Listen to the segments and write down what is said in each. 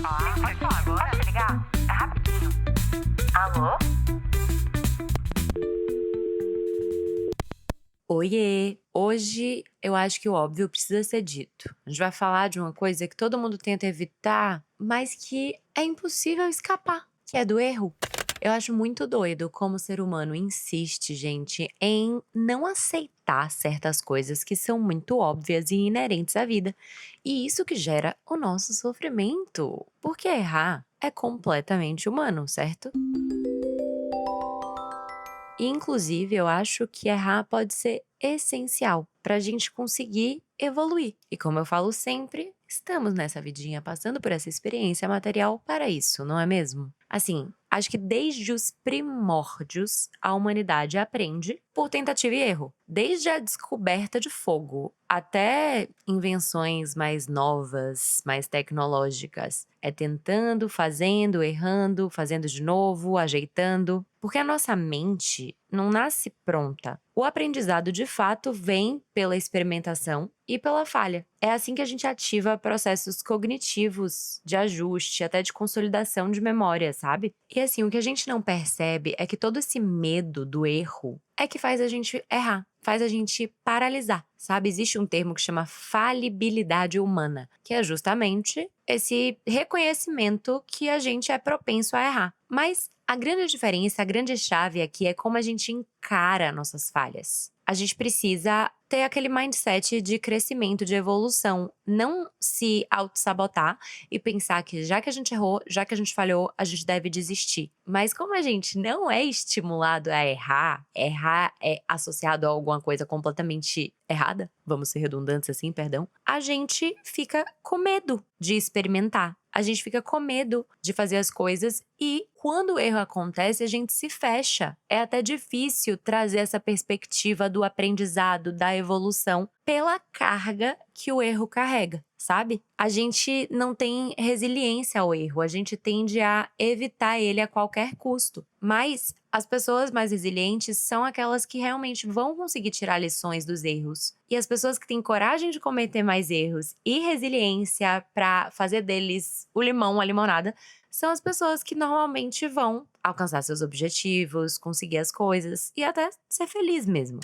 falar? Pode falar agora, tá ligar? É rapidinho. Alô? Oiê! Hoje eu acho que o óbvio precisa ser dito. A gente vai falar de uma coisa que todo mundo tenta evitar, mas que é impossível escapar, que é do erro. Eu acho muito doido como o ser humano insiste, gente, em não aceitar certas coisas que são muito óbvias e inerentes à vida. E isso que gera o nosso sofrimento. Porque errar é completamente humano, certo? E, inclusive, eu acho que errar pode ser essencial para a gente conseguir evoluir. E como eu falo sempre, estamos nessa vidinha passando por essa experiência material para isso, não é mesmo? Assim, acho que desde os primórdios a humanidade aprende por tentativa e erro. Desde a descoberta de fogo até invenções mais novas, mais tecnológicas. É tentando, fazendo, errando, fazendo de novo, ajeitando. Porque a nossa mente não nasce pronta. O aprendizado, de fato, vem pela experimentação e pela falha. É assim que a gente ativa processos cognitivos, de ajuste, até de consolidação de memória, sabe? E assim, o que a gente não percebe é que todo esse medo do erro é que faz a gente errar, faz a gente paralisar, sabe? Existe um termo que chama falibilidade humana, que é justamente esse reconhecimento que a gente é propenso a errar. Mas a grande diferença, a grande chave aqui é como a gente encara nossas falhas. A gente precisa ter aquele mindset de crescimento, de evolução, não se auto-sabotar e pensar que já que a gente errou, já que a gente falhou, a gente deve desistir. Mas como a gente não é estimulado a errar, errar é associado a alguma coisa completamente errada, vamos ser redundantes assim, perdão, a gente fica com medo de experimentar. A gente fica com medo de fazer as coisas e quando o erro acontece, a gente se fecha. É até difícil trazer essa perspectiva do aprendizado, da evolução, pela carga que o erro carrega, sabe? A gente não tem resiliência ao erro, a gente tende a evitar ele a qualquer custo. Mas as pessoas mais resilientes são aquelas que realmente vão conseguir tirar lições dos erros. E as pessoas que têm coragem de cometer mais erros e resiliência para fazer deles o limão, a limonada, são as pessoas que normalmente vão alcançar seus objetivos, conseguir as coisas e até ser feliz mesmo.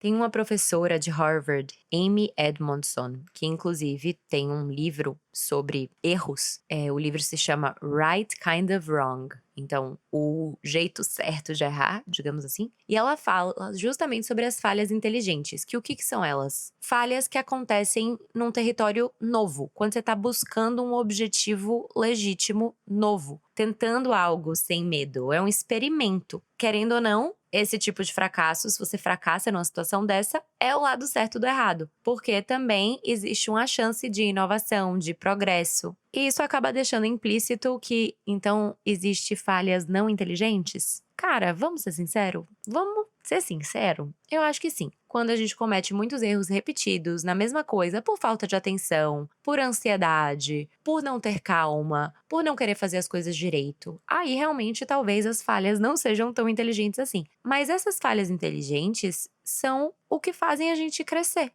Tem uma professora de Harvard, Amy Edmondson, que inclusive tem um livro sobre erros. O livro se chama Right Kind of Wrong. Então, o jeito certo de errar, digamos assim. E ela fala justamente sobre as falhas inteligentes. Que o que são elas? Falhas que acontecem num território novo. Quando você está buscando um objetivo legítimo novo. Tentando algo sem medo. É um experimento. Querendo ou não, esse tipo de fracasso, se você fracassa numa situação dessa, é o lado certo do errado. Porque também existe uma chance de inovação, de progresso. E isso acaba deixando implícito que, então, existe falhas não inteligentes? Cara, vamos ser sinceros? Vamos ser sincero? Eu acho que sim. Quando a gente comete muitos erros repetidos na mesma coisa por falta de atenção, por ansiedade, por não ter calma, por não querer fazer as coisas direito, aí realmente talvez as falhas não sejam tão inteligentes assim. Mas essas falhas inteligentes são o que fazem a gente crescer.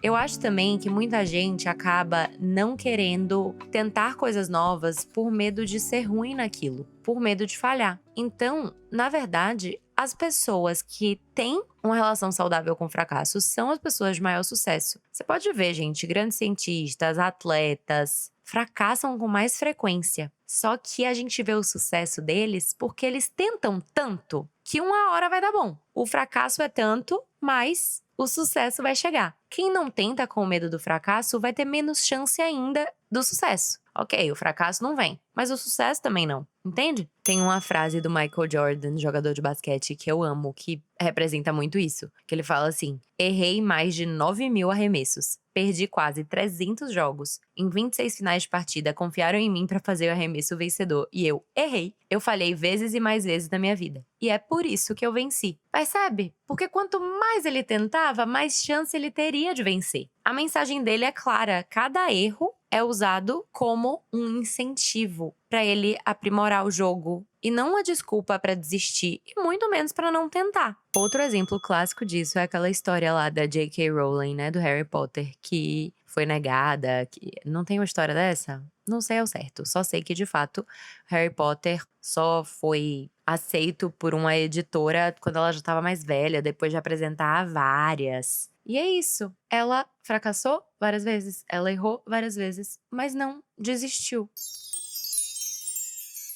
Eu acho também que muita gente acaba não querendo tentar coisas novas por medo de ser ruim naquilo, por medo de falhar. Então, na verdade, as pessoas que têm uma relação saudável com o fracasso são as pessoas de maior sucesso. Você pode ver, gente, grandes cientistas, atletas, fracassam com mais frequência. Só que a gente vê o sucesso deles porque eles tentam tanto que uma hora vai dar bom. O fracasso é tanto, mas o sucesso vai chegar. Quem não tenta com medo do fracasso vai ter menos chance ainda do sucesso. Ok, o fracasso não vem, mas o sucesso também não, entende? Tem uma frase do Michael Jordan, jogador de basquete, que eu amo, que representa muito isso. Que ele fala assim: errei mais de 9.000 arremessos. Perdi quase 300 jogos. Em 26 finais de partida, confiaram em mim pra fazer o arremesso vencedor. E eu errei. Eu falhei vezes e mais vezes na minha vida. E é por isso que eu venci. Percebe? Porque quanto mais ele tentava, mais chance ele teria de vencer. A mensagem dele é clara. Cada erro é usado como um incentivo para ele aprimorar o jogo e não uma desculpa para desistir e muito menos para não tentar. Outro exemplo clássico disso é aquela história lá da J.K. Rowling, né, do Harry Potter, que foi negada, que não tem uma história dessa? Não sei ao certo, só sei que de fato Harry Potter só foi aceito por uma editora quando ela já estava mais velha, depois de apresentar várias. E é isso. Ela fracassou várias vezes, ela errou várias vezes, mas não desistiu.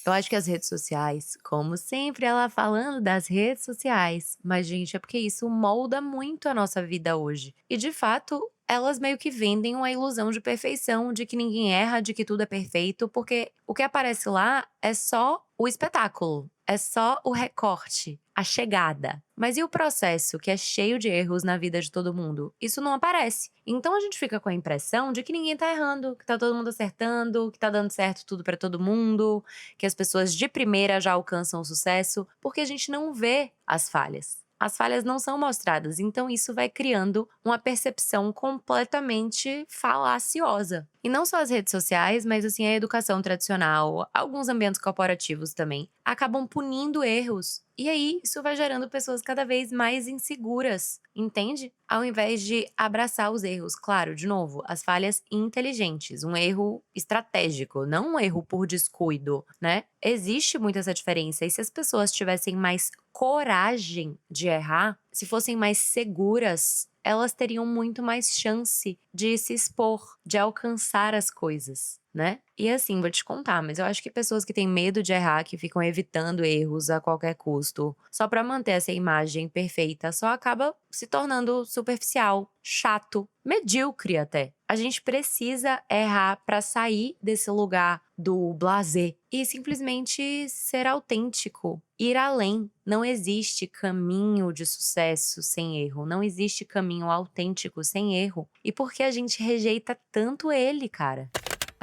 Eu acho que as redes sociais, como sempre ela falando das redes sociais, mas gente, é porque isso molda muito a nossa vida hoje. E de fato, elas meio que vendem uma ilusão de perfeição, de que ninguém erra, de que tudo é perfeito, porque o que aparece lá é só o espetáculo, é só o recorte, a chegada. Mas e o processo, que é cheio de erros na vida de todo mundo? Isso não aparece. Então a gente fica com a impressão de que ninguém tá errando, que tá todo mundo acertando, que tá dando certo tudo pra todo mundo, que as pessoas de primeira já alcançam o sucesso, porque a gente não vê as falhas. As falhas não são mostradas, então isso vai criando uma percepção completamente falaciosa. E não só as redes sociais, mas assim a educação tradicional, alguns ambientes corporativos também, acabam punindo erros. E aí isso vai gerando pessoas cada vez mais inseguras, entende? Ao invés de abraçar os erros, claro, de novo, as falhas inteligentes, um erro estratégico, não um erro por descuido, né? Existe muito essa diferença. E se as pessoas tivessem mais coragem de errar, se fossem mais seguras, elas teriam muito mais chance de se expor, de alcançar as coisas, né? E assim, vou te contar, mas eu acho que pessoas que têm medo de errar, que ficam evitando erros a qualquer custo, só pra manter essa imagem perfeita, só acaba se tornando superficial, chato, medíocre até. A gente precisa errar pra sair desse lugar do blasé e simplesmente ser autêntico, ir além. Não existe caminho de sucesso sem erro, não existe caminho autêntico sem erro. E por que a gente rejeita tanto ele, cara?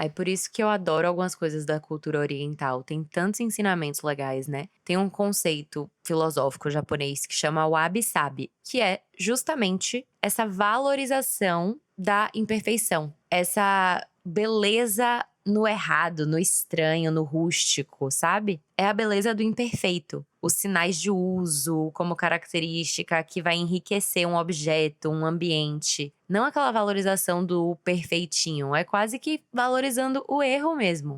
Aí por isso que eu adoro algumas coisas da cultura oriental. Tem tantos ensinamentos legais, né? Tem um conceito filosófico japonês que chama wabi-sabi, que é justamente essa valorização da imperfeição. Essa beleza no errado, no estranho, no rústico, sabe? É a beleza do imperfeito. Os sinais de uso como característica que vai enriquecer um objeto, um ambiente. Não aquela valorização do perfeitinho, é quase que valorizando o erro mesmo.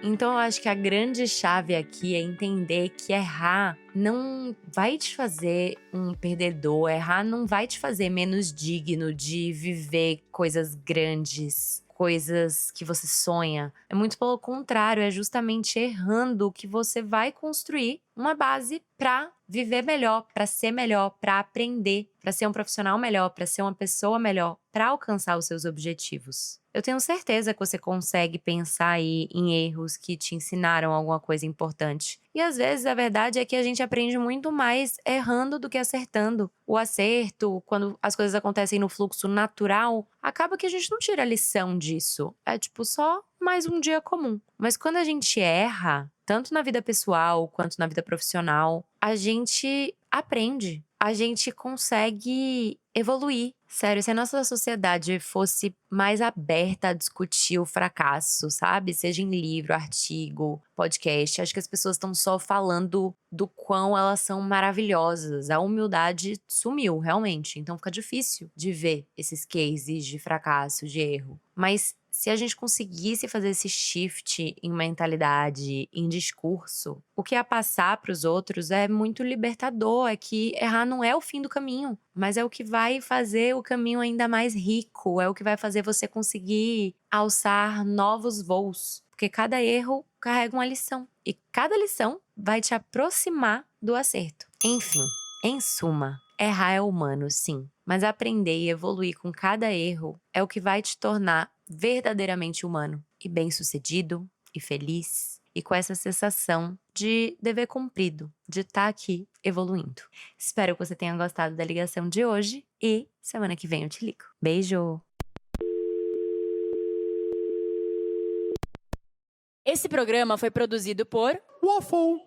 Então eu acho que a grande chave aqui é entender que errar não vai te fazer um perdedor, errar não vai te fazer menos digno de viver coisas grandes, coisas que você sonha. É muito pelo contrário, é justamente errando que você vai construir uma base para viver melhor, para ser melhor, para aprender, para ser um profissional melhor, para ser uma pessoa melhor, para alcançar os seus objetivos. Eu tenho certeza que você consegue pensar aí em erros que te ensinaram alguma coisa importante. E às vezes a verdade é que a gente aprende muito mais errando do que acertando. O acerto, quando as coisas acontecem no fluxo natural, acaba que a gente não tira a lição disso. É tipo só mais um dia comum. Mas quando a gente erra, tanto na vida pessoal quanto na vida profissional, a gente aprende. A gente consegue evoluir. Sério, se a nossa sociedade fosse mais aberta a discutir o fracasso, sabe? Seja em livro, artigo, podcast, acho que as pessoas estão só falando do quão elas são maravilhosas. A humildade sumiu, realmente. Então fica difícil de ver esses cases de fracasso, de erro. Mas se a gente conseguisse fazer esse shift em mentalidade, em discurso, o que ia passar para os outros é muito libertador, é que errar não é o fim do caminho, mas é o que vai fazer o caminho ainda mais rico, é o que vai fazer você conseguir alçar novos voos, porque cada erro carrega uma lição e cada lição vai te aproximar do acerto. Enfim, em suma, errar é humano, sim, mas aprender e evoluir com cada erro é o que vai te tornar verdadeiramente humano e bem-sucedido e feliz e com essa sensação de dever cumprido, de estar aqui evoluindo. Espero que você tenha gostado da ligação de hoje e semana que vem eu te ligo. Beijo! Esse programa foi produzido por Waffle.